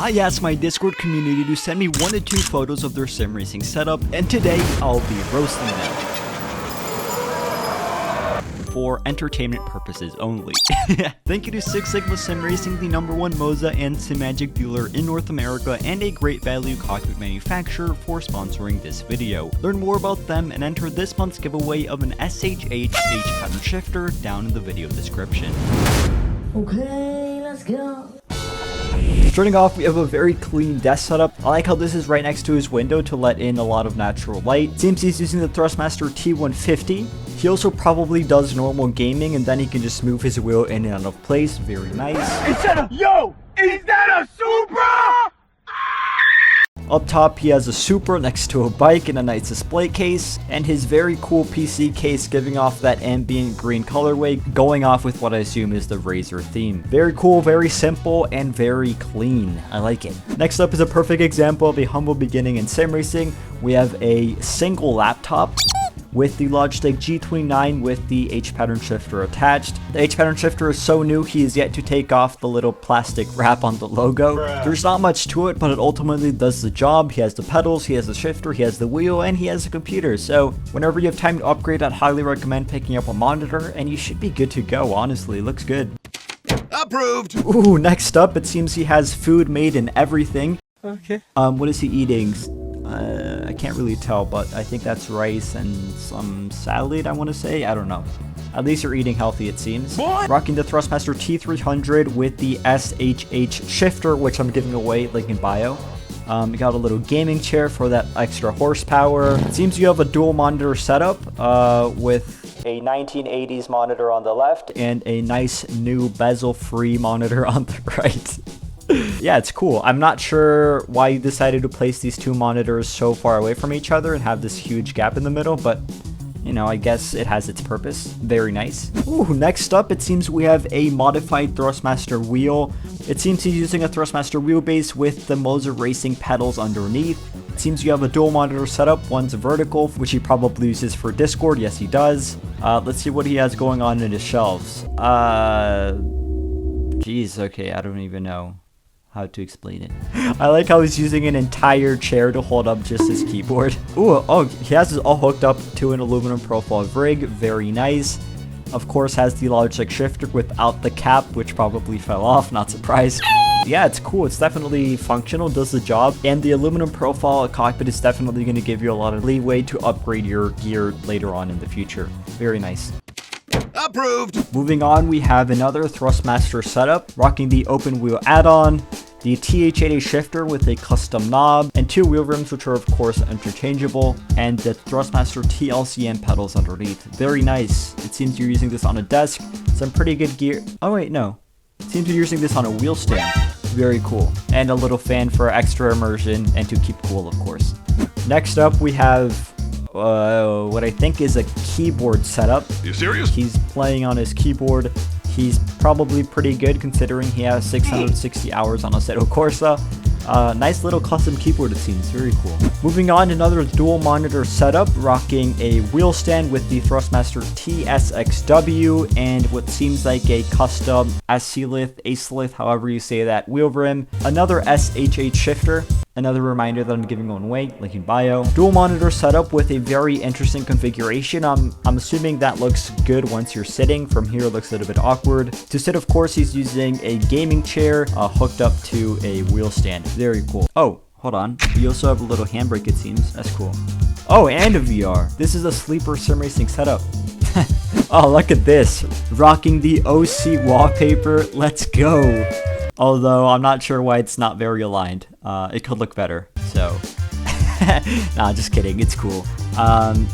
I asked my Discord community to send me 1 to 2 photos of their sim racing setup, and today I'll be roasting them. For entertainment purposes only. Thank you to Six Sigma Sim Racing, the #1 MOZA and Simagic dealer in North America and a great value cockpit manufacturer for sponsoring this video. Learn more about them and enter this month's giveaway of an SHH pattern shifter down in the video description. Okay, let's go. Starting off, we have a very clean desk setup. I like how this is right next to his window to let in a lot of natural light. Seems he's using the Thrustmaster T150. He also probably does normal gaming, and then he can just move his wheel in and out of place. Very nice. Yo, is that a Supra? Up top, he has a Supra next to a bike and a nice display case, and his very cool PC case giving off that ambient green colorway, going off with what I assume is the Racer theme. Very cool, very simple, and very clean. I like it. Next up is a perfect example of a humble beginning in sim racing. We have a single laptop with the Logitech G29 with the H-pattern shifter attached. The H-pattern shifter is so new, he is yet to take off the little plastic wrap on the logo. There's not much to it, but it ultimately does the job. He has the pedals, he has the shifter, he has the wheel, and he has a computer. So whenever you have time to upgrade, I'd highly recommend picking up a monitor, and you should be good to go, honestly. It looks good. Approved. Ooh, next up, it seems he has food made in everything. Okay. What is he eating? I can't really tell, but I think that's rice and some salad, I want to say. I don't know. At least you're eating healthy, it seems. What? Rocking the Thrustmaster T300 with the SHH shifter, which I'm giving away, link in bio. You got a little gaming chair for that extra horsepower. It seems you have a dual monitor setup with a 1980s monitor on the left and a nice new bezel-free monitor on the right. Yeah, it's cool. I'm not sure why you decided to place these two monitors so far away from each other and have this huge gap in the middle, but you know, I guess it has its purpose. Very nice. Ooh, next up, it seems we have a modified Thrustmaster wheel. It seems he's using a Thrustmaster wheelbase with the MOZA racing pedals underneath. It seems you have a dual monitor setup. One's vertical, which he probably uses for Discord. Yes, he does. Let's see what he has going on in his shelves. Geez, okay, I don't even know how to explain it. I like how he's using an entire chair to hold up just his keyboard. Ooh, oh, he has this all hooked up to an aluminum profile rig. Very nice. Of course, has the Logitech shifter without the cap, which probably fell off, not surprised. Yeah, it's cool. It's definitely functional, does the job. And the aluminum profile cockpit is definitely going to give you a lot of leeway to upgrade your gear later on in the future. Very nice. Approved. Moving on, we have another Thrustmaster setup, rocking the open wheel add-on, the TH80 shifter with a custom knob, and 2 wheel rims, which are of course interchangeable, and the Thrustmaster TLCM pedals underneath. Very nice. It seems you're using this on a desk. Some pretty good gear. Oh wait, no. It seems you're using this on a wheel stand. Very cool. And a little fan for extra immersion and to keep cool, of course. Next up, we have what I think is a keyboard setup. You serious? He's playing on his keyboard. He's probably pretty good considering he has 660 hours on Assetto Corsa. Nice little custom keyboard, it seems. Very cool. Moving on, another dual monitor setup, rocking a wheel stand with the Thrustmaster TSXW and what seems like a custom Acelith, however you say that, wheel rim. Another SHH shifter. Another reminder that I'm giving one away, link in bio. Dual monitor setup with a very interesting configuration. I'm assuming that looks good once you're sitting. From here, it looks a little bit awkward. To sit, of course, he's using a gaming chair hooked up to a wheel stand. Very cool. Oh, hold on. You also have a little handbrake, it seems. That's cool. Oh, and a VR. This is a sleeper sim racing setup. Oh, look at this. Rocking the OC wallpaper. Let's go. Although I'm not sure why it's not very aligned. It could look better, so. Nah, just kidding. It's cool.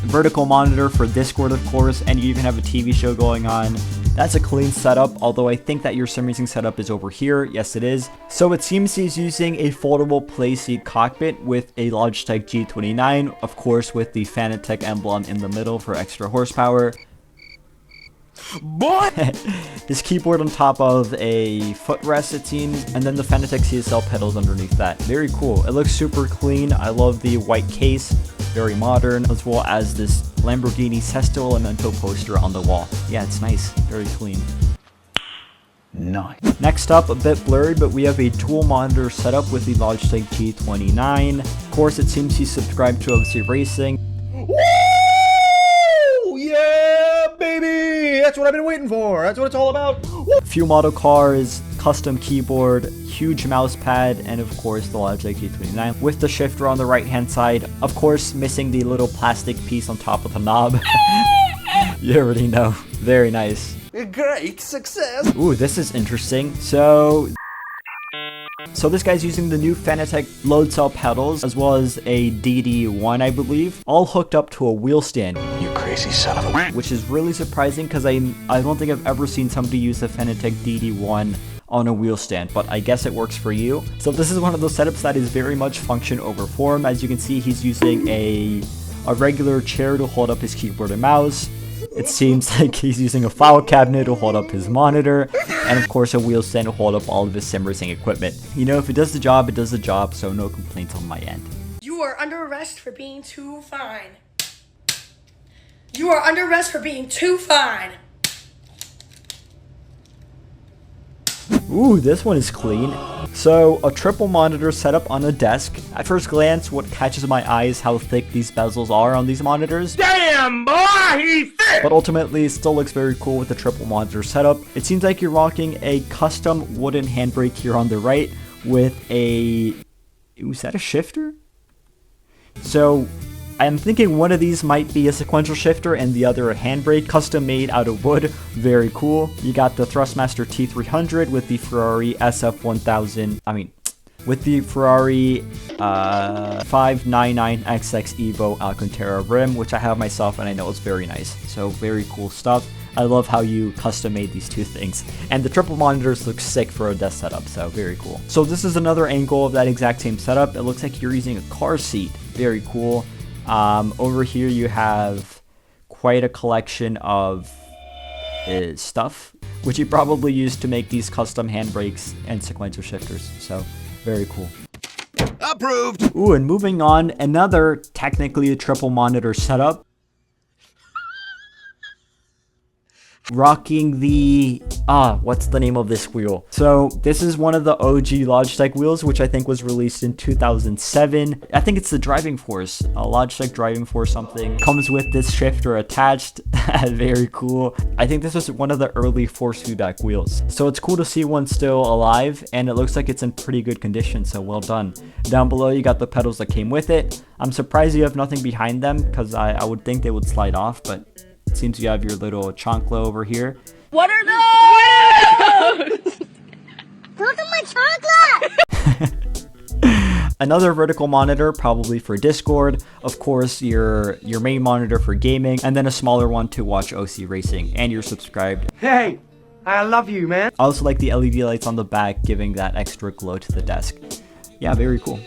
Vertical monitor for Discord, of course, and you even have a TV show going on. That's a clean setup, although I think that your sim racing setup is over here. Yes, it is. So it seems he's using a foldable playseat cockpit with a Logitech G29, of course, with the Fanatec emblem in the middle for extra horsepower. Boy! His keyboard on top of a footrest, it seems, and then the Fanatec CSL pedals underneath that. Very cool. It looks super clean. I love the white case. Very modern, as well as this Lamborghini Sesto Elemento poster on the wall. Yeah, it's nice. Very clean. Nice. Next up, a bit blurry, but we have a dual monitor setup with the Logitech G29. Of course, it seems he's subscribed to OC Racing. Woo! Yeah, baby! That's what I've been waiting for. That's what it's all about. Woo! Few model cars, custom keyboard, huge mouse pad, and of course the Logitech G29 with the shifter on the right hand side. Of course, missing the little plastic piece on top of the knob. You already know. Very nice. A great success. Ooh, this is interesting. So this guy's using the new Fanatec load cell pedals as well as a DD1, I believe, all hooked up to a wheel stand. You crazy son of a... Which is really surprising because I don't think I've ever seen somebody use a Fanatec DD1 on a wheel stand, but I guess it works for you. So this is one of those setups that is very much function over form. As you can see, he's using a regular chair to hold up his keyboard and mouse. It seems like he's using a file cabinet to hold up his monitor, and of course a wheel stand to hold up all of his sim racing equipment. You know, if it does the job, it does the job, so no complaints on my end. You are under arrest for being too fine. You are under arrest for being too fine. Ooh, this one is clean. So, a triple monitor setup on a desk. At first glance, what catches my eye is how thick these bezels are on these monitors. Damn, boy, he's thick! But ultimately, it still looks very cool with the triple monitor setup. It seems like you're rocking a custom wooden handbrake here on the right with a... Ooh, is that a shifter? So, I'm thinking one of these might be a sequential shifter and the other a handbrake, custom made out of wood. Very cool. You got the Thrustmaster T300 with the Ferrari SF1000. With the Ferrari 599XX Evo Alcantara rim, which I have myself and I know it's very nice. So very cool stuff. I love how you custom made these two things. And the triple monitors look sick for a desk setup, so very cool. So this is another angle of that exact same setup. It looks like you're using a car seat. Very cool. Over here you have quite a collection of stuff, which you probably used to make these custom handbrakes and sequential shifters. So very cool. Approved. Ooh, and moving on, another technically a triple monitor setup. Rocking the, what's the name of this wheel? So this is one of the OG Logitech wheels, which I think was released in 2007. I think it's the Driving Force, a Logitech Driving Force something. Comes with this shifter attached. Very cool. I think this was one of the early force feedback wheels. So it's cool to see one still alive, and it looks like it's in pretty good condition, so well done. Down below you got the pedals that came with it. I'm surprised you have nothing behind them, because I would think they would slide off, but it seems you have your little chancla over here. What are those? Look at my chocolate! Another vertical monitor, probably for Discord. Of course, your main monitor for gaming, and then a smaller one to watch OC Racing, and you're subscribed. Hey, I love you, man. I also like the LED lights on the back, giving that extra glow to the desk. Yeah, very cool.